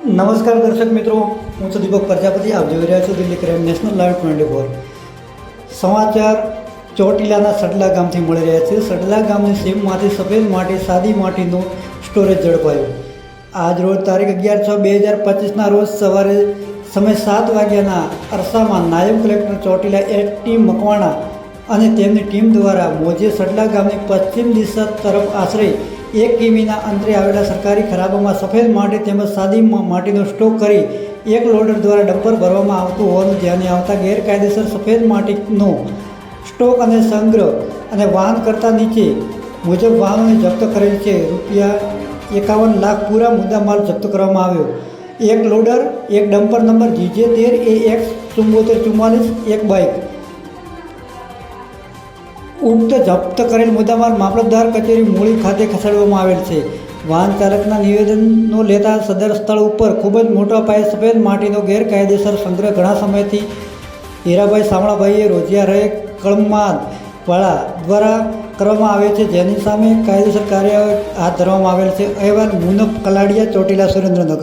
નમસ્કાર દર્શક મિત્રો, હું છું દીપક પ્રજાપતિ. આપ જોઈ રહ્યા છો દિલ્હી ક્રાઇમ નેશનલ લાઈવ 24. સમાચાર ચોટીલાના સડલા ગામથી મળી રહ્યા છે. સડલા ગામની સીમમાંથી સફેદ માટી, સાદી માટીનું સ્ટોરેજ ઝડપાયું. આજ રોજ તારીખ 11/6/2025ના રોજ સવારે સમય 7 વાગ્યાના અરસામાં નાયબ કલેક્ટર ચોટીલા એચ.ટી. મકવાણા અને તેમની ટીમ દ્વારા મોજે સડલા ગામની પશ્ચિમ દિશા તરફ આશરે 1 કિમીના અંતરે આવેલા સરકારી ખરાબામાં સફેદ માટી તેમજ સાદી માટીનો સ્ટોક કરી એક લોડર દ્વારા ડમ્પર ભરવામાં આવતું હોવાનું ધ્યાને આવતા ગેરકાયદેસર સફેદ માટીનો સ્ટોક અને સંગ્રહ અને વાહન કરતા નીચે મુજબ વાહનોને જપ્ત કરેલ છે. ₹51 લાખ પૂરા મુદ્દામાલ જપ્ત કરવામાં આવ્યો. એક લોડર, એક ડમ્પર નંબર GJ13AX 7444, એક બાઇક. ઉક્ત જપ્ત કરેલ મુદ્દામાલ મામલતદાર કચેરી મૂળી ખાતે ખસેડવામાં આવેલ છે. વાહન ચાલકના નિવેદનો લેતા સદર સ્થળ ઉપર ખૂબ જ મોટા પાયે સફેદ માટીનો ગેરકાયદેસર સંગ્રહ ઘણા સમયથી હીરાભાઈ શામળાભાઈએ રોજિયા રહે કળમાદવાળા દ્વારા કરવામાં આવે છે, જેની સામે કાયદેસર કાર્યવાહી હાથ ધરવામાં આવેલ છે. અહેવાલ મુનફ કલાડિયા, ચોટીલા, સુરેન્દ્રનગર.